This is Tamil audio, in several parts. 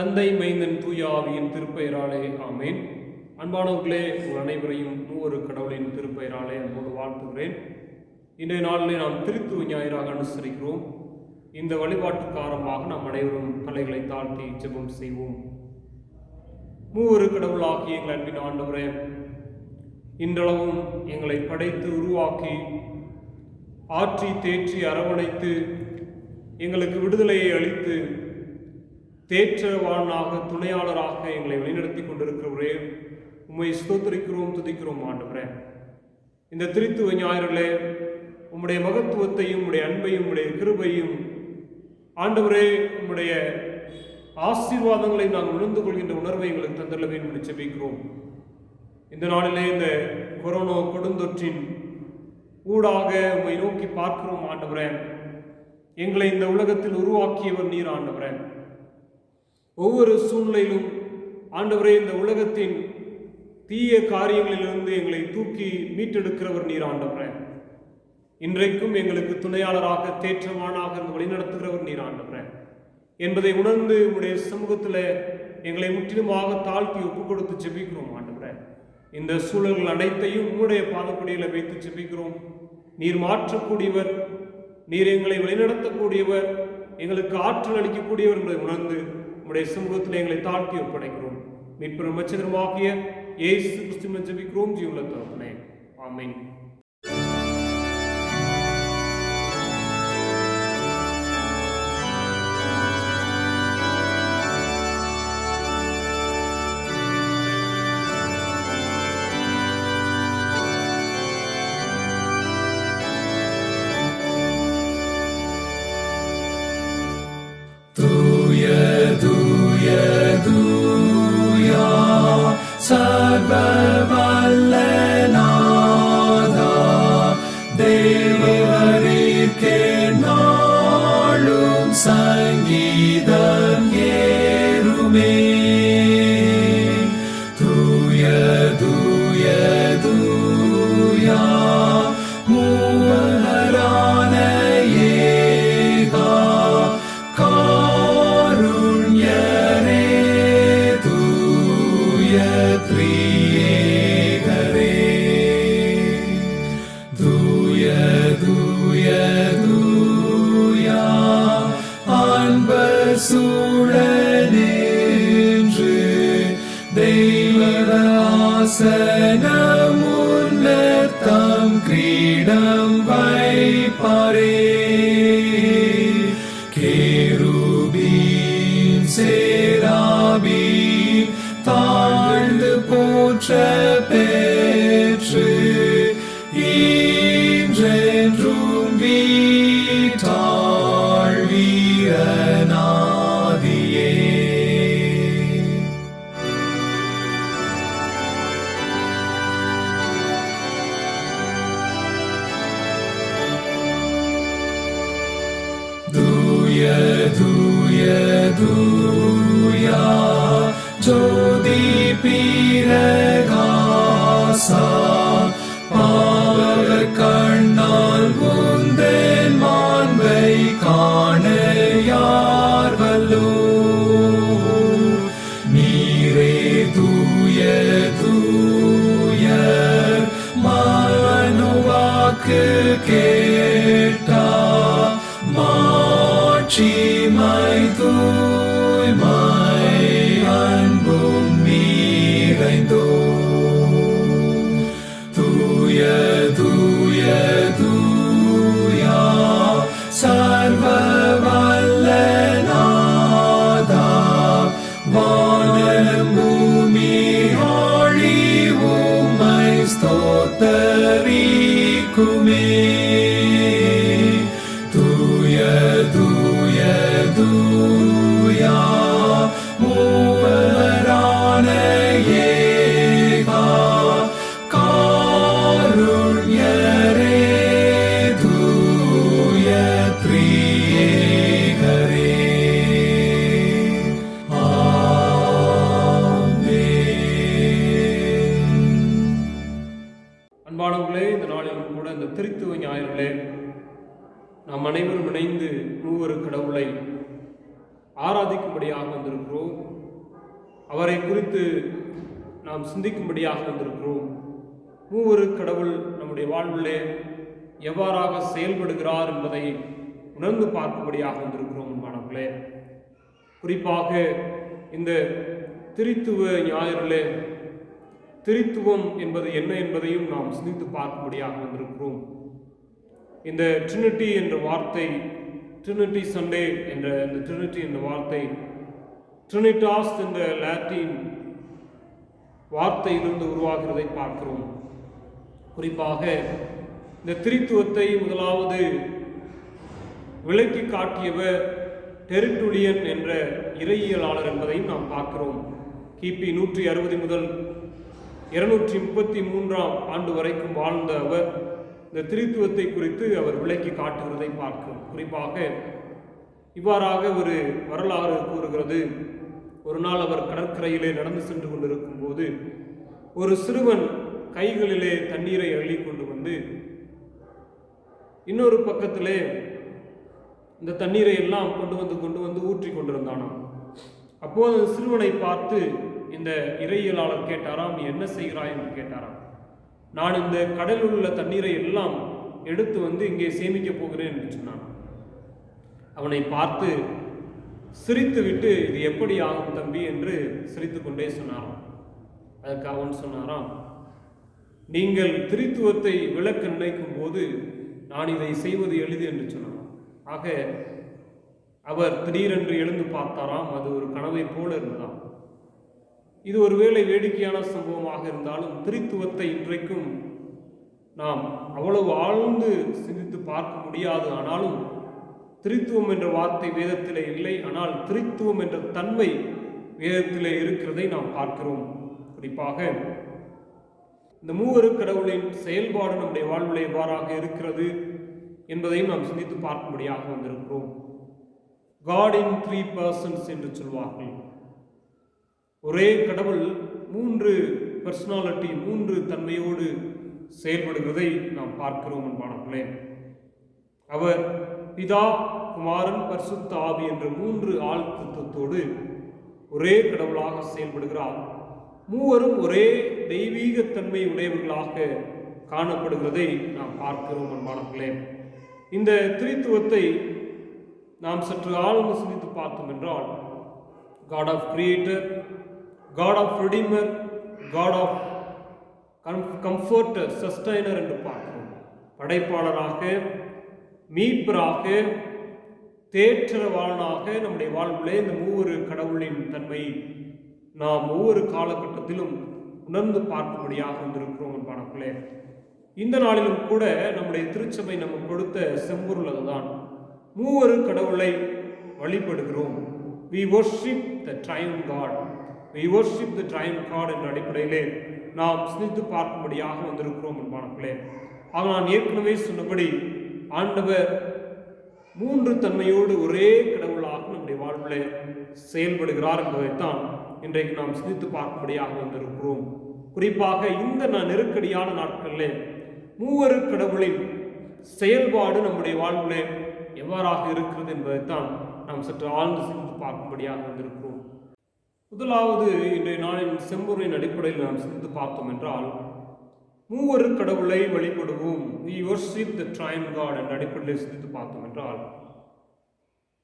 தந்தை, மைந்தன், தூய ஆவியின் திருப்பெயராலே ஆமேன். அன்பானவர்களே, உங்கள் அனைவரையும் மூவொரு கடவுளின் திருப்பெயராலே அன்போடு வாழ்த்துகிறேன். இன்றைய நாளிலே நாம் திருத்துவ ஞாயிறாக அனுசரிக்கிறோம். இந்த வழிபாட்டுக்கு ஆரம்பமாக நாம் அனைவரும் தலைகளை தாழ்த்தி ஜெபம் செய்வோம். மூவொரு கடவுளாகிய எங்கள் அன்பின் ஆண்டவரே, இன்றளவும் எங்களை படைத்து உருவாக்கி ஆற்றி தேற்றி அரவணைத்து எங்களுக்கு விடுதலையை அளித்து தேற்றவானாக துணையாளராக எங்களை வழிநடத்தி கொண்டிருக்கிறவரே, உம்மை ஸ்தோத்திரிக்கிறோம், துதிக்கிறோம் ஆண்டவரே. இந்த திருத்துவ ஞாயிறிலே உம்முடைய மகத்துவத்தையும் உம்முடைய அன்பையும் உம்முடைய கிருபையும் ஆண்டவரே, உம்முடைய ஆசீர்வாதங்களை நாங்கள் உணர்ந்து கொள்கின்ற உணர்வை எங்களுக்கு தந்தள்ள வேண்டும் என்று ஜெபிக்கிறோம். இந்த நாளிலே இந்த கொரோனா கொடுந்தொற்றின் ஊடாக உம்மை நோக்கி பார்க்கிறோம் ஆண்டவரே. எங்களை இந்த உலகத்தில் உருவாக்கியவர் நீர் ஆண்டவரே. ஒவ்வொரு சூழ்நிலையிலும் ஆண்டவரே, இந்த உலகத்தின் தீய காரியங்களிலிருந்து எங்களை தூக்கி மீட்டெடுக்கிறவர் நீர் ஆண்டவரே. இன்றைக்கும் எங்களுக்கு துணையாளராக தேற்றமானாக வழிநடத்துகிறவர் நீர் ஆண்டவரே என்பதை உணர்ந்து உங்களுடைய சமூகத்தில் எங்களை முற்றிலுமாக தாழ்த்தி ஒப்புக் கொடுத்து ஜெபிக்கிறோம் ஆண்டவரே. இந்த சூழல்கள் அனைத்தையும் உங்களுடைய பாதப்படியில் வைத்து ஜெபிக்கிறோம். நீர் மாற்றக்கூடியவர், நீர் எங்களை வழிநடத்தக்கூடியவர், எங்களுக்கு ஆற்றல் அளிக்கக்கூடியவர் என்பதை உணர்ந்து உடைய சமூகத்தில் எங்களை தாழ்த்தி ஒப்படைக்கிறோம். மீட்பெரும் இரட்சகருமாகிய இயேசு கிறிஸ்துவின் ஜெபிக்கிறோம் ஜீவனுள்ள தகப்பனே, ஆமென். சர்வவல்ல நாதா, தேவரீர்க்கே நாளும் சங்கீதம் ஏறுமே. தூய தூய தூயா மூவரான ஏகா காருண்யரே, தூய த்ரியேகரே. தூய தூய தூயா அன்பர் சூழ நின்று தெய்வ ஆசனம் முன்னர் தம் கிரீடம் வைப்பாரே. கேருபீன் சேராபீன் தாழ்ந்து போற்ற பெற்று ஈன்றென்றும் வீட்டாள் வீரநாதியே. தூய தூய தூயா ஜோதி பிரகாசா, பாவ கண்ணால் உந்தன் மாண்பை காண யார் வல்லோ. நீரே தூய தூய மனோவாக்கு கேட்டா, மாட்சிமை தூய்மை அன்பும் நிறைந்தோ. தூய தூய தூயா சர்வவல்ல நாதா, வானம் பூமி ஆழி உம்மை ஸ்தோத்தரிக்குமே. தூய தூய தூயா மூவரான ஏகா காருண்யரே, தூய த்ரியேகரே. ஆமென். அன்பானவர்களே, இந்த நாளிலும் கூட இந்த திருத்துவ ஞாயிறிலே நாம் அனைவரும் இணைந்து மூவரு கடவுளை ஆராதிக்கும்படியாக வந்திருக்கிறோம். அவரை குறித்து நாம் சிந்திக்கும்படியாக வந்திருக்கிறோம். மூவொரு கடவுள் நம்முடைய வாழ்விலே எவ்வாறாக செயல்படுகிறார் என்பதை உணர்ந்து பார்க்கும்படியாக வந்திருக்கிறோம் மாணவர்களே. குறிப்பாக இந்த திரித்துவ ஞாயிறிலே திரித்துவம் என்பது என்ன என்பதையும் நாம் சிந்தித்து பார்க்கும்படியாக வந்திருக்கிறோம். இந்த ட்ரினிட்டி என்ற வார்த்தை, ட்ரினிட்டி சண்டே என்ற இந்த ட்ரினிட்டி என்ற வார்த்தை ட்ரினிட்டாஸ் என்ற லாட்டின் வார்த்தையிலிருந்து உருவாகிறதை பார்க்கிறோம். குறிப்பாக இந்த திரித்துவத்தை முதலாவது விளக்கி காட்டியவர் டெரிட்டுலியன் என்ற இறையியலாளர் என்பதையும் நாம் பார்க்கிறோம். கிபி 160 முதல் 233 ஆண்டு வரைக்கும் வாழ்ந்த அவர் இந்த திரித்துவத்தை குறித்து அவர் விளக்கி காட்டுகிறதை பார்க்கிறோம். குறிப்பாக இவ்வாறாக ஒரு வரலாறு கூறுகிறது. ஒரு நாள் அவர் கடற்கரையிலே நடந்து சென்று கொண்டிருக்கும் போது ஒரு சிறுவன் கைகளிலே தண்ணீரை அள்ளி கொண்டு வந்து இன்னொரு பக்கத்திலே இந்த தண்ணீரை எல்லாம் கொண்டு வந்து ஊற்றி கொண்டிருந்தானாம். அப்போது அந்த சிறுவனை பார்த்து இந்த இறையியலாளர் கேட்டாராம், நீ என்ன செய்கிறாய் என்று கேட்டாராம். நான் இந்த கடலில் உள்ள தண்ணீரை எல்லாம் எடுத்து வந்து இங்கே சேமிக்கப் போகிறேன் என்று சொன்னான். அவனை பார்த்து சிரித்து விட்டு, இது எப்படி ஆகும் தம்பி என்று சிரித்து கொண்டே சொன்னாராம். அதற்கு அவன் சொன்னாராம், நீங்கள் திரித்துவத்தை விளக்க நினைக்கும் போது நான் இதை செய்வது எளிது என்று சொன்னான். ஆக அவர் திடீரென்று எழுந்து பார்த்தாராம். அது ஒரு கனவை போல இருந்ததாம். இது ஒருவேளை வேடிக்கையான சம்பவமாக இருந்தாலும் திரித்துவத்தை இன்றைக்கும் நாம் அவ்வளவு ஆழ்ந்து சிந்தித்து பார்க்க முடியாது. ஆனாலும் திரித்துவம் என்ற வார்த்தை வேதத்திலே இல்லை, ஆனால் திரித்துவம் என்ற தன்மை வேதத்திலே இருக்கிறதை நாம் பார்க்கிறோம். குறிப்பாக இந்த மூவரு கடவுளின் செயல்பாடு நம்முடைய வாழ்விலே எவ்வாறாக இருக்கிறது என்பதையும் நாம் சிந்தித்து பார்க்கும்படியாக வந்திருக்கிறோம். God in 3 persons என்று சொல்வார்கள். ஒரே கடவுள் 3 பர்சனாலிட்டி, 3 தன்மையோடு செயல்படுகிறதை நாம் பார்க்கிறோம் என்பார்களே. அவர் பிதா, குமாரன், பரிசுத்த ஆவி என்ற 3 ஆழ்த்தத்தோடு ஒரே கடவுளாக செயல்படுகிறார். மூவரும் ஒரே தெய்வீகத்தன்மை உடையவர்களாக காணப்படுகிறதை நாம் பார்க்கிறோம் என்பார்களே. இந்த திரித்துவத்தை நாம் சற்று ஆழ்ந்து சிந்தித்து பார்த்தோம் என்றால், God of creator, God of redeemer, God of comforter, sustainer என்று பார்க்கிறோம். படைப்பாளராக, மீட்பராக, தேற்றரவாளனாக நம்முடைய வாழ்விலே இந்த மூவரு கடவுளின் தன்மை நாம் ஒவ்வொரு காலகட்டத்திலும் உணர்ந்து பார்க்கும்படியாக வந்திருக்கிறோம் என்பார்களே. இந்த நாளிலும் கூட நம்முடைய திருச்சபை நமக்கு கொடுத்த செம்பொருள் அதுதான். மூவரு கடவுளை வழிபடுகிறோம். We worship the triune God. We worship the triune God என்ற அடிப்படையிலே நாம் சிந்தித்து பார்க்கும்படியாக வந்திருக்கிறோம் என்பார்களே. ஆக நான் ஏற்கனவே சொன்னபடி ஆண்டவர் 3 தன்மையோடு ஒரே கடவுளாக நம்முடைய வாழ்விலே செயல்படுகிறார் என்பதைத்தான் இன்றைக்கு நாம் சிந்தித்து பார்க்கும்படியாக வந்திருக்கிறோம். குறிப்பாக இந்த நெருக்கடியான நாட்களிலே மூவரு கடவுளின் செயல்பாடு நம்முடைய வாழ்விலே எவ்வாறாக இருக்கிறது என்பதைத்தான் நாம் சற்று ஆழ்ந்து சிந்தித்து பார்க்கும்படியாக வந்திருக்கிறோம். முதலாவது இன்றைய நாளின் செம்பொருளின் அடிப்படையில் நாம் சிந்தித்து பார்த்தோம் என்றால், மூவரு கடவுளை வழிபடுவோம், we worship the triune God என்ற அடிப்படையில் சிந்தித்து பார்த்தோம் என்றால்,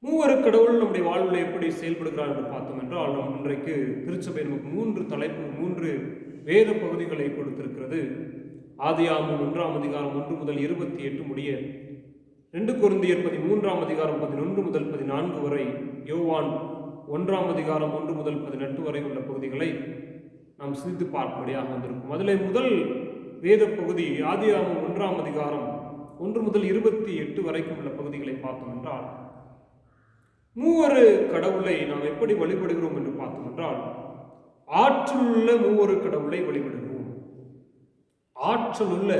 மூவரு கடவுள் நம்முடைய வாழ்வில் எப்படி செயல்படுகிறார் என்று பார்த்தோம் என்றால், நம் இன்றைக்கு திருச்சபை நமக்கு 3 தலைப்பு, 3 வேத பகுதிகளை கொடுத்திருக்கிறது. ஆதியாகமம் 1ஆம் அதிகாரம் 1 முதல் 28 முடிய, 2 கொரிந்தியர் 13ஆம் அதிகாரம் 11 முதல் 14 வரை, யோவான் 1ஆம் அதிகாரம் 1 முதல் 18 வரை உள்ள பகுதிகளை நாம் சிந்தித்து பார்க்கும்படியாக வந்திருக்கும். அதில் முதல் வேத பகுதி ஆதியாகமம் 1ஆம் அதிகாரம் 1 முதல் 28 வரைக்கும் உள்ள பகுதிகளை பார்த்தோம் என்றால், மூவரு கடவுளை நாம் எப்படி வழிபடுகிறோம் என்று பார்த்தோம் என்றால், ஆற்றலுள்ள மூவரு கடவுளை வழிபடுகிறோம். ஆற்றலுள்ள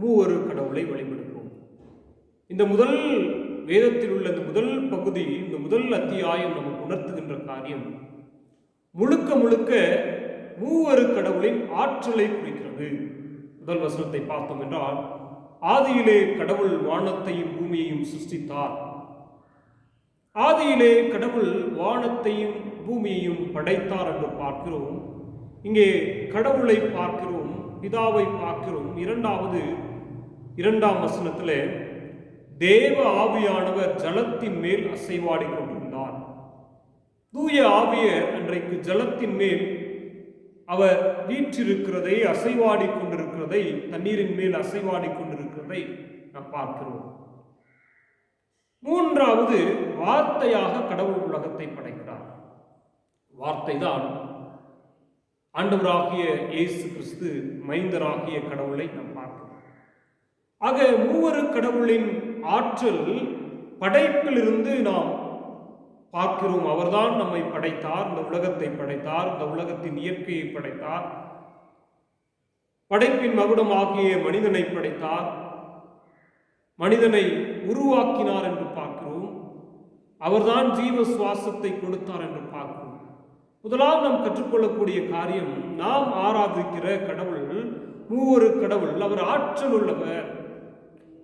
மூவரு கடவுளை வழிபடுகிறோம். இந்த முதல் வேதத்தில் உள்ள இந்த முதல் பகுதி, இந்த முதல் அத்தியாயம் நமக்கு உணர்த்துகின்ற காரியம் முழுக்க முழுக்க மூவரு கடவுளின் ஆற்றலை குறிக்கிறது. முதல் வசனத்தை பார்த்தோம் என்றால், ஆதியிலே கடவுள் வானத்தையும் பூமியையும் சிருஷ்டித்தார். ஆதியிலே கடவுள் வானத்தையும் பூமியையும் படைத்தார் என்று பார்க்கிறோம். இங்கே கடவுளை பார்க்கிறோம், பிதாவை பார்க்கிறோம். இரண்டாம் வசனத்தில் தேவ ஆவியானவர் ஜலத்தின் மேல் அசைவாடி கொண்டிருந்தார். தூய ஆவியர் அன்றைக்கு ஜலத்தின் மேல் அவர் வீற்றிருக்கிறதை, அசைவாடி கொண்டிருக்கிறதை, தண்ணீரின் மேல் அசைவாடி கொண்டிருக்கிறதை நாம் பார்க்கிறோம். மூன்றாவது, வார்த்தையாக கடவுள் உலகத்தை படைக்கிறார். வார்த்தை தான் ஆண்டவராகிய இயேசு கிறிஸ்து, மைந்தராகிய கடவுளை நாம் பார்க்கிறோம். ஆக மூவரு கடவுளின் ஆற்றல் படைப்பிலிருந்து நாம் பார்க்கிறோம். அவர்தான் நம்மை படைத்தார், இந்த உலகத்தை படைத்தார், இந்த உலகத்தின் இயற்கையை படைத்தார், படைப்பின் மகுடமாகிய மனிதனை படைத்தார், மனிதனை உருவாக்கினார் என்று பார்க்கிறோம். அவர்தான் ஜீவ சுவாசத்தை கொடுத்தார் என்று பார்க்கிறோம். முதலாவது நாம் கற்றுக்கொள்ளக்கூடிய காரியம், நாம் ஆராதிக்கிற கடவுள் மூவரு கடவுள். அவர் ஆற்றல் உள்ளவர்,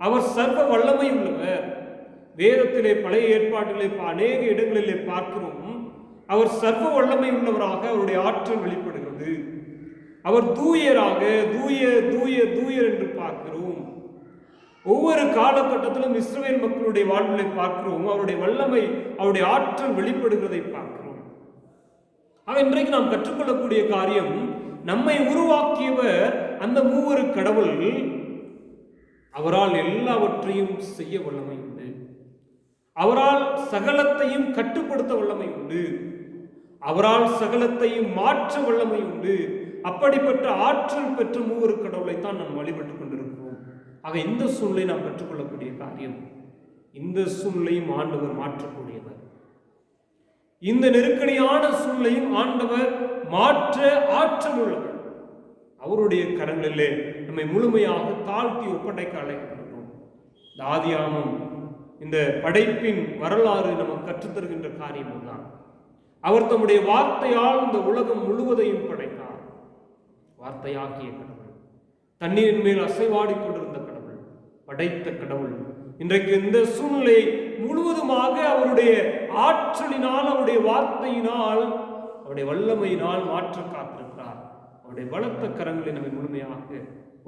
அவர் சர்வ வல்லமை உள்ளவர். வேதத்திலே, பழைய ஏற்பாட்டிலே அநேக இடங்களிலே பார்க்கிறோம், அவர் சர்வ வல்லமை உள்ளவராக அவருடைய ஆற்றல் வெளிப்படுகிறது. அவர் தூயராக, தூயர் என்று பார்க்கிறோம். ஒவ்வொரு காலகட்டத்திலும் இஸ்ரவேல் மக்களுடைய வாழ்விலை பார்க்கிறோம், அவருடைய வல்லமை, அவருடைய ஆற்றல் வெளிப்படுகிறதை பார்க்கிறோம். ஆக இன்றைக்கு நாம் கற்றுக்கொள்ளக்கூடிய காரியம், நம்மை உருவாக்கியவர் அந்த மூவரு கடவுள். அவரால் எல்லாவற்றையும் செய்ய வல்லமை உண்டு, அவரால் சகலத்தையும் கட்டுப்படுத்த வல்லமை உண்டு, அவரால் சகலத்தையும் மாற்ற வல்லமை உண்டு. அப்படிப்பட்ட ஆற்றல் பெற்ற மூவரு கடவுளைத்தான் நாம் வழிபட்டுக் கொண்டிருக்கிறோம். ஆக இந்த சூழ்நிலை நாம் கற்றுக்கொள்ளக்கூடிய காரியம், இந்த சூழ்நிலையும் ஆண்டவர் மாற்றக்கூடியவர். இந்த நெருக்கடியான சூழ்நிலையும் ஆண்டவர் மாற்ற ஆற்றல் உள்ளவர். அவருடைய கரங்களிலே நம்மை முழுமையாக தாழ்த்தி ஒப்படைக்க அழைக்கப்படுகிறோம். இந்த ஆதியாகமம், இந்த படைப்பின் வரலாறு நமக்கு கற்றுத்தருகின்ற காரியம் தான். அவர் தம்முடைய வார்த்தையால் இந்த உலகம் முழுவதையும் படைத்தார். வார்த்தையாகிய கடவுள், தண்ணீரின் மேல் அசைவாடி கொண்டிருந்த கடவுள், படைத்த கடவுள் இன்றைக்கு இந்த சூழ்நிலை முழுவதுமாக அவருடைய ஆற்றலினால், அவருடைய வார்த்தையினால், அவருடைய வல்லமையினால் மாற்ற காத்திருக்கிறார். அவருடைய பலத்த கரங்களை நம்மை முழுமையாக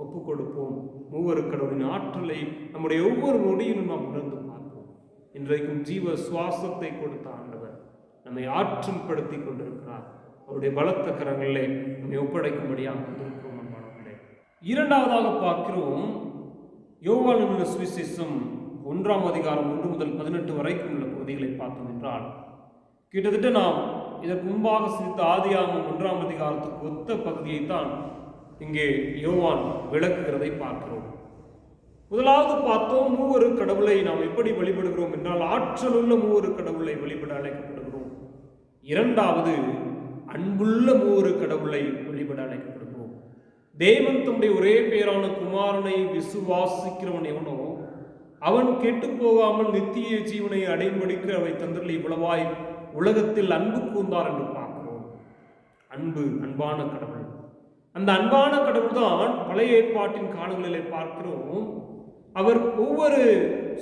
ஒப்புக் கொடுப்போம். மூவரு கடவுளின் ஆற்றலை நம்முடைய ஒவ்வொரு நொடியிலும் நாம் உணர்ந்து பார்ப்போம். இன்றைக்கும் ஜீவ சுவாசத்தை கொடுத்த ஆண்டவர் நம்மை ஆற்றல் படுத்தி கொண்டிருக்கிறார். அவருடைய பலத்த கரங்களிலே நம்மை ஒப்படைக்கும்படியாக வந்திருக்கிறோம் அன்பானவர்களே. இரண்டாவதாக பார்க்கிறோம், யோவான் எழுதின சுவிசேஷம் 1 அதிகாரம் 1 முதல் 18 வரைக்கும் உள்ள பகுதிகளை பார்த்தோம் என்றால், கிட்டத்தட்ட நாம் இதற்கு முன்பாக சிரித்த ஆதியாகமம் 1 அதிகாரத்துக்கு ஒத்த பகுதியை தான் இங்கே யோவான் விளக்குகிறதை பார்க்கிறோம். முதலாவது பார்த்தோம், மூவரு கடவுளை நாம் எப்படி வழிபடுகிறோம் என்றால், ஆற்றலுள்ள மூவரு கடவுளை வழிபட அழைக்கப்படுகிறோம். இரண்டாவது, அன்புள்ள மூவரு கடவுளை வழிபட அழைக்கப்படுகிறோம். தேவன் தம்முடைய ஒரே பேரான குமாரனை விசுவாசிக்கிறவன் எவனோ அவன் கெட்டு போகாமல் நித்திய ஜீவனை அடையும்படிக்கு அவை தந்தரில் இவ்வளவாய் உலகத்தில் அன்பு கூர்ந்தார் என்று பார்க்கிறோம். அன்பு, அன்பான கடவுள். அந்த அன்பான கடவுள் தான் பழைய ஏற்பாட்டின் காலங்களிலே பார்க்கிறோம், அவர் ஒவ்வொரு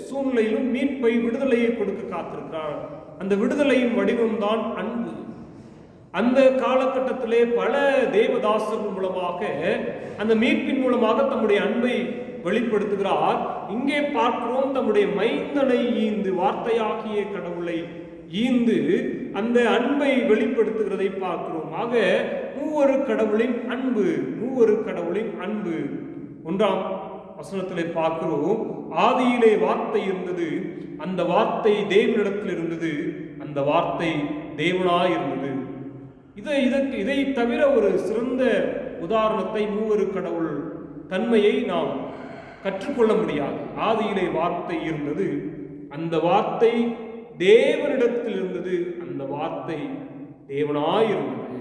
சூழ்நிலையிலும் மீட்பை, விடுதலையை கொடுக்க காத்திருக்கிறார். அந்த விடுதலையின் வடிவம்தான் அன்பு. அந்த காலகட்டத்திலே பல தேவதாசர்கள் மூலமாக, அந்த மீட்பின் மூலமாக தம்முடைய அன்பை வெளிப்படுத்துகிறார். இங்கே பார்க்கிறோம், தம்முடைய மைந்தனை ஈந்து, வார்த்தையாகிய கடவுளை ஈந்து அந்த அன்பை வெளிப்படுத்துகிறதை பார்க்கிறோம். ஆக மூவரு கடவுளின் அன்பு, மூவரு கடவுளின் அன்பு. 1ஆம் வசனத்திலே பார்க்கிறோம், ஆதியிலே வார்த்தை இருந்தது, அந்த வார்த்தை தேவனிடத்தில் இருந்தது, அந்த வார்த்தை தேவனாய் இருந்தது. இதை தவிர ஒரு சிறந்த உதாரணத்தை, மூவரு கடவுள் தன்மையை நாம் கற்றுக்கொள்ள முடியாது. ஆதியிலே வார்த்தை இருந்தது, அந்த வார்த்தை தேவனிடத்தில் இருந்தது, அந்த வார்த்தை தேவனாய் இருந்தது.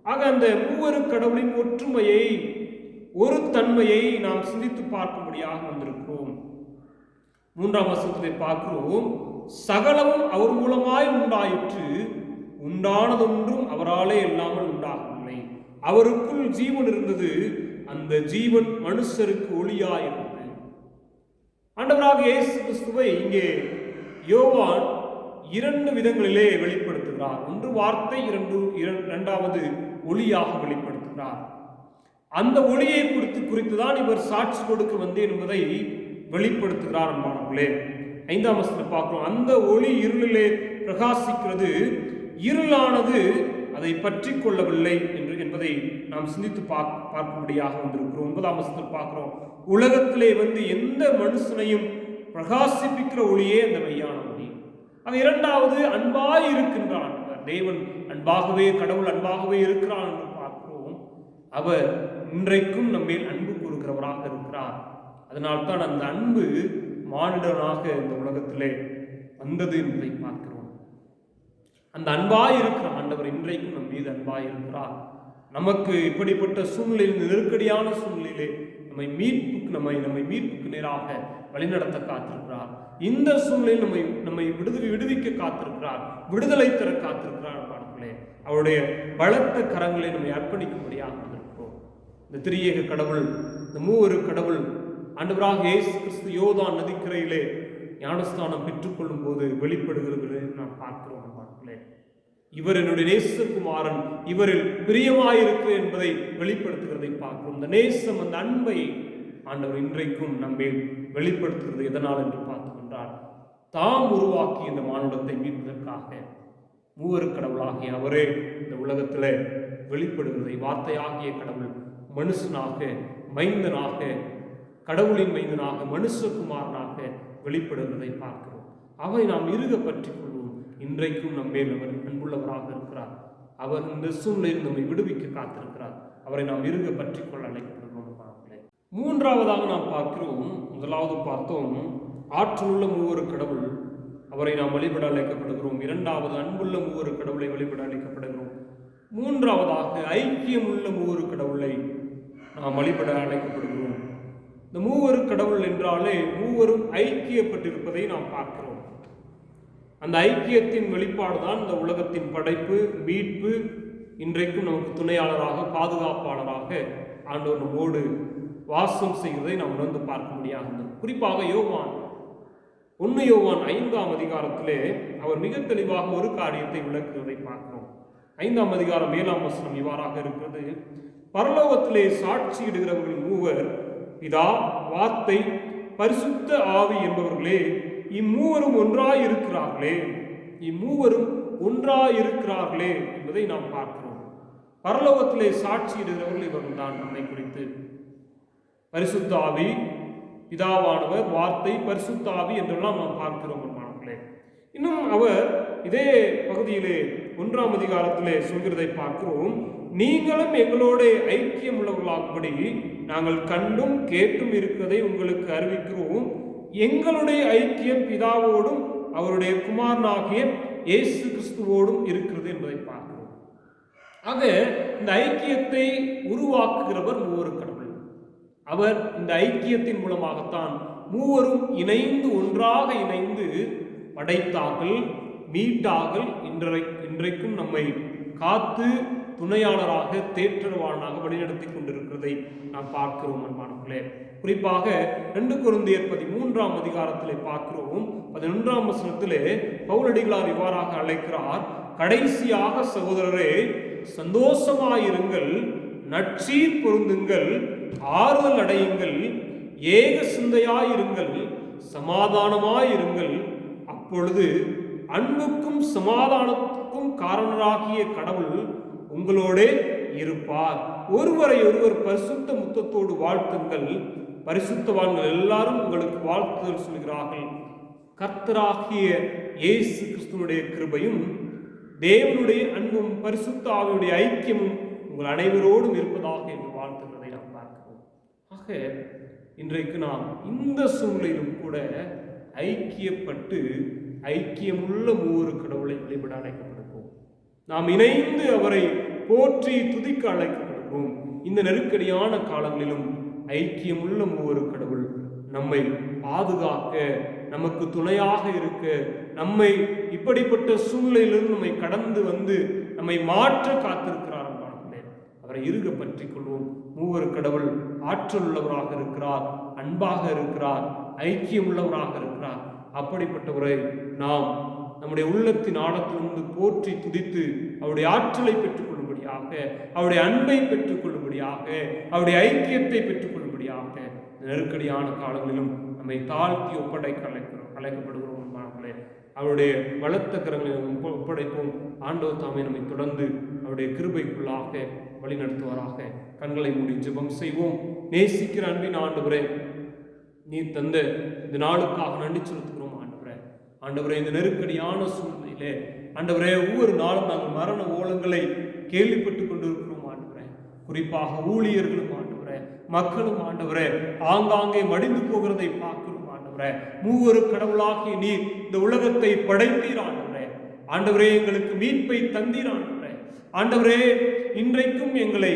ஆக அந்த மூவரு கடவுளின் ஒற்றுமையை, ஒரு தன்மையை நாம் சிந்தித்து பார்க்கும்படியாக வந்திருக்கிறோம். 3ஆம் வசனத்திலே பார்க்கிறோம், சகலமும் அவர் மூலமாய் உண்டாயிற்று, உண்டானதொன்றும் அவராலே இல்லாமல் உண்டாகவில்லை. அவருக்குள் ஜீவன் இருந்தது, அந்த ஜீவன் மனுஷருக்கு ஒளியாயிருந்தது. ஆண்டவராக இயேசு கிறிஸ்துவை இங்கே யோவான் இரண்டு விதங்களிலே வெளிப்படுத்துகிறார். ஒன்று வார்த்தை, இரண்டாவது ஒளியாக வெளிப்படுத்துகிறார். அந்த ஒளியை குறித்துதான் இவர் சாட்சி கொடுக்க வந்தேன் என்பதை வெளிப்படுத்துகிறார். அன்பானவர்களே, 5ஆம் வசனத்தில் பார்க்கிறோம், அந்த ஒளி இருளிலே பிரகாசிக்கிறது, இருளானது அதை பற்றி கொள்ளவில்லை என்பதை நாம் சிந்தித்து பார்க்கும்படியாக வந்திருக்கிறோம். 9ஆம் வசனத்தில் பார்க்கிறோம், உலகத்திலே எந்த மனுஷனையும் பிரகாசிப்பிக்கிற ஒளியே அந்த மெய்யான ஒளி. இரண்டாவது அன்பாய் இருக்கின்றான். தேவன் அன்பாகவே, கடவுள் அன்பாகவே இருக்கிறான் என்று பார்க்கிறோம். அவர் இன்றைக்கும் நம்மேல் அன்பு கூறுகிறவராக இருக்கிறார். அதனால்தான் அந்த அன்பு மானிடனாக இந்த உலகத்திலே வந்தது என்பதை பார்க்கிறோம். அந்த அன்பாய் இருக்கிற ஆண்டவர் இன்றைக்கும் நம் மீது அன்பாய் இருக்கிறார். நமக்கு இப்படிப்பட்ட சூழ்நிலையில், நெருக்கடியான சூழ்நிலையிலே நம்மை மீட்புக்கு நேராக வழிநடத்த காத்திருக்கிறார். இந்த சூழ்நிலையில் நம்மை விடுவிக்க காத்திருக்கிறார், விடுதலை தர காத்திருக்கிறார். அவருடைய பலத்த கரங்களை நம்மை அர்ப்பணிக்கும்படியாக வந்திருக்கிறோம். இந்த திரியேக கடவுள், இந்த மூவரு கடவுள் ஆண்டவராக இயேசு கிறிஸ்து யோர்தான் நதிக்கரையிலே ஞானஸ்தானம் பெற்றுக்கொள்ளும் போது வெளிப்படுகிறது நாம் பார்க்கிறோம். இவர் என்னுடைய நேசகுமாரன், இவரில் பிரியமாயிருக்கிறேன் என்பதை வெளிப்படுத்துகிறதை பார்க்கிறோம். இந்த நேசம், அந்த அன்பை ஆண்டவர் இன்றைக்கும் நம்மேல் வெளிப்படுத்துகிறது. எதனால் என்று பார்த்தோம் என்றால், தாம் உருவாக்கி இந்த மானுடத்தை மீட்பதற்காக மூவரு கடவுளாகிய அவரே இந்த உலகத்தில் வெளிப்படுகிறதை, வார்த்தையாகிய கடவுள் மனுஷனாக, மைந்தனாக, கடவுளின் மைந்தனாக, மனுஷகுமாரனாக வெளிப்படுகிறதை பார்க்கிறோம். அவரை நாம் இறுக பற்றி கொள்வோம். இன்றைக்கும் நம்மேல் அவர் அன்புள்ளவராக இருக்கிறார். அவர் இந்த சூழ்நிலையில் நம்மை விடுவிக்க காத்திருக்கிறார். அவரை நாம் இறுக பற்றி கொள்ள அழைக்கப்படுகிறோம். மூன்றாவதாக நாம் பார்க்கிறோம், முதலாவது பார்த்தோம் ஆற்றலுள்ள மூவரு கடவுள், அவரை நாம் வழிபட அழைக்கப்படுகிறோம். இரண்டாவது அன்புள்ள மூவரு கடவுளை வழிபட அழைக்கப்படுகிறோம். மூன்றாவதாக ஐக்கியமுள்ள மூவரு கடவுளை நாம் வழிபட அழைக்கப்படுகிறோம். இந்த மூவரு கடவுள் என்றாலே மூவரும் ஐக்கியப்பட்டிருப்பதை நாம் பார்க்கிறோம். அந்த ஐக்கியத்தின் வெளிப்பாடுதான் இந்த உலகத்தின் படைப்பு, மீட்பு. இன்றைக்கும் நமக்கு துணையாளராக, பாதுகாப்பாளராக ஆண்டவர் நம்மோடு வாசம் செய்வதை நாம் உணர்ந்து பார்க்க முடியாது. குறிப்பாக யோவான் 1 யோவான் 5ஆம் அதிகாரத்திலே அவர் மிக தெளிவாக ஒரு காரியத்தை விளக்குவதை பார்க்கிறோம். 5ஆம் அதிகாரம் 7ஆம் வசனம் இவ்வாறாக இருக்கிறது, பரலோகத்திலே சாட்சியிடுகிறவர்கள் மூவர், பிதா, வார்த்தை, பரிசுத்த ஆவி என்பவர்களே, இம்மூவரும் ஒன்றாயிருக்கிறார்களே என்பதை நாம் பார்க்கிறோம். பரலோகத்திலே சாட்சியிடுகிறவர்கள் இவர்கள் தான் நம்மை குறித்து. பரிசுத்த ஆவி, பிதாவானவர், வார்த்தை, பரிசுத்த ஆவி என்றெல்லாம் நாம் பார்க்கிறோம். இன்னும் அவர் இதே பகுதியிலே 1ஆம் அதிகாரத்திலே சொல்கிறதை பார்க்கிறோம், நீங்களும் எங்களோட ஐக்கியம் உள்ளவர்களாகும்படி நாங்கள் கண்டும் கேட்டும் இருக்கிறதை உங்களுக்கு அறிவிக்கிறோம். எங்களுடைய ஐக்கியம் பிதாவோடும் அவருடைய குமாரனாகிய இயேசு கிறிஸ்துவோடும் இருக்கிறது என்பதை பார்க்கிறோம். ஆக இந்த ஐக்கியத்தை உருவாக்குகிறவர் மூவரு கடவுள். அவர் இந்த ஐக்கியத்தின் மூலமாகத்தான் மூவரும் இணைந்து, ஒன்றாக இணைந்து படைத்தார்கள், மீட்டார்கள். இன்றைக்கும் நம்மை காத்து துணையாளராக, தேற்றவாளனாக வழிநடத்தி கொண்டிருக்கிறதை நாம் பார்க்கிறோம். அன்பானவர்களே, குறிப்பாக 2 கொரிந்தியர் 13ஆம் அதிகாரத்திலே பார்க்கிறோம். 11ஆம் வசனத்திலே பவுலடிகளார் இவ்வாறாக அழைக்கிறார், கடைசியாக சகோதரரே, சந்தோஷமாயிருங்கள், நற்சீர் பொருந்துங்கள், ஆறுதல் அடையுங்கள், ஏக சிந்தையாயிருங்கள், சமாதானமாயிருங்கள். அப்பொழுது அன்புக்கும் சமாதானத்துக்கும் காரணராகிய கடவுள் உங்களோட இருப்பார். ஒருவரை ஒருவர் பரிசுத்த முத்தத்தோடு வாழ்த்துங்கள். பரிசுத்தவான்கள் எல்லாரும் உங்களுக்கு வாழ்த்துதல் சொல்கிறார்கள். கர்த்தராகிய இயேசு கிறிஸ்துவனுடைய கிருபையும் தேவனுடைய அன்பும் பரிசுத்த ஆவியுடைய ஐக்கியமும் உங்கள் அனைவரோடும் இருப்பதாக என்று வாழ்த்துகிறதை நாம் பார்க்கிறோம். ஆக இன்றைக்கு நாம் இந்த சூழ்நிலையிலும் கூட ஐக்கியப்பட்டு ஐக்கியமுள்ள மூவரு கடவுளை வழிபட அழைக்கப்படுகிறோம். நாம் இணைந்து அவரை போற்றி துதிக்க அழைக்கப்படுகிறோம். இந்த நெருக்கடியான காலங்களிலும் ஐக்கியமுள்ள மூவரு கடவுள் நம்மை பாதுகாக்க, நமக்கு துணையாக இருக்க, நம்மை இப்படிப்பட்ட சூழ்நிலையிலிருந்து நம்மை கடந்து வந்து நம்மை மாற்ற காத்திருக்கிறார். அவரை இறுக பற்றி கொள்வோம். மூவரு கடவுள் ஆற்றல் உள்ளவராக இருக்கிறார், அன்பாக இருக்கிறார், ஐக்கியம் உள்ளவராக இருக்கிறார். அப்படிப்பட்டவரை நாம் நம்முடைய உள்ளத்தின் ஆழத்திலிருந்து போற்றி துதித்து அவருடைய ஆற்றலை பெற்றுக்கொள்ளும்படியாக, அவருடைய அன்பை பெற்றுக்கொள்ளும்படியாக, அவருடைய ஐக்கியத்தை பெற்றுக்கொள்ளும்படியாக நெருக்கடியான காலங்களிலும் நம்மை தாழ்த்தி அழைக்கப்படுகிறோம். அவருடைய பலத்த கரங்களில் ஒப்படைப்போம். ஆண்டவர் தாமே நம்மை தொடர்ந்து அவருடைய கிருபைக்குள்ளாக வழிநடத்துவாராக. கண்களை மூடி ஜெபம் செய்வோம். நேசிக்கிற அன்பின் ஆண்டவரே, நீ தந்த இந்த நாளுக்காக நன்றி செலுத்துகிறோம் ஆண்டவரே. இந்த நெருக்கடியான சூழ்நிலையிலே ஆண்டவரே, ஒவ்வொரு நாளும் நாங்கள் மரண ஓலங்களை கேள்விப்பட்டுக் கொண்டிருக்கிறோம் ஆண்டவரே. குறிப்பாக ஊழியர்களும் ஆண்டவரே, மக்களும் ஆண்டவரே, ஆங்காங்கே மடிந்து போகிறதை பார்க்கிறோம் ஆண்டவரே. மூவரு கடவுளாகிய நீர் இந்த உலகத்தை படைத்தீர் ஆண்டவரே. எங்களுக்கு மீட்பை தந்தீர் ஆண்டவரே. இன்றைக்கும் எங்களை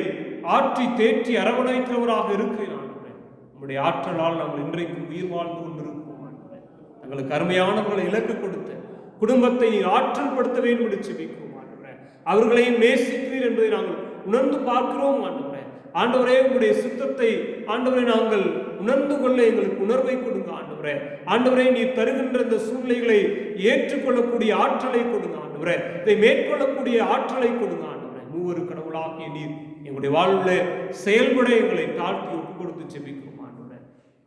ஆற்றி தேற்றி அரவணைக்கிறவராக இருக்கிறீர் ஆண்டவரே. உங்களுடைய ஆற்றலால் நாங்கள் இன்றைக்கும் உயிர் வாழ்ந்து கொண்டிருக்கிறோம் ஆண்டவரே. தங்களுக்கு அருமையானவர்களை இலக்கு கொடுத்த குடும்பத்தை நீர் ஆற்றல் படுத்த வேண்டும் என்று செபிக்கிறோம் ஆண்டவரே. அவர்களையும் நேசிக்கிறீர் என்பதை நாங்கள் உணர்ந்து பார்க்கிறோம் ஆண்டவரே. உங்களுடைய சித்தத்தை ஆண்டவரை நாங்கள் உணர்ந்து கொள்ள எங்களுக்கு உணர்வை கொடுங்க ஆண்டவரே. நீர் தருகின்ற இந்த சூழ்நிலைகளை ஏற்றுக்கொள்ளக்கூடிய ஆற்றலை கொடுங்க ஆண்டவரே. இதை மேற்கொள்ளக்கூடிய ஆற்றலை கொடுங்க ஆண்டவரே. மூவரு கடவுளாகிய நீர் எங்களுடைய வாழ்வில் செயல்பட எங்களை தாழ்த்தி ஒப்பு கொடுத்து செபிக்கிறோம்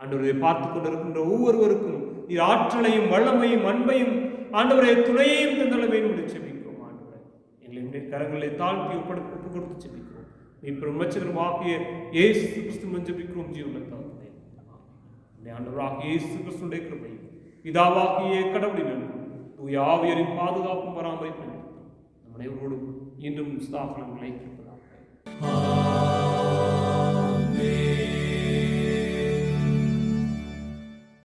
ஆண்டவரை. பார்த்து கொண்டிருக்கின்ற ஒவ்வொருவருக்கும் நீர் ஆற்றலையும் வல்லமையும் அன்பையும் ஆண்டவரை துணையையும் தந்தள வேண்டும் என்று செபிக்கிறோம் ஆண்டவரை. எங்களை கரங்களை தாழ்த்தி ஒப்பு கொடுத்து செபிக்கிறோம். இப்போ உமச்சகரமாகிய இயேசு கிறிஸ்து ஜெபிக்கிறோம் ஜீவனுள்ள தகப்பனே. ஆண்டவராகிய இயேசு கிறிஸ்துவின் கிருபை, பிதாவாகிய கடவுளின் அன்பும் தூய ஆவியரின் பாதுகாப்பும் பராமரிப்பும் நம் அனைவரோடும் இன்றும் ஸ்தாபனங்களை இருப்பதாக.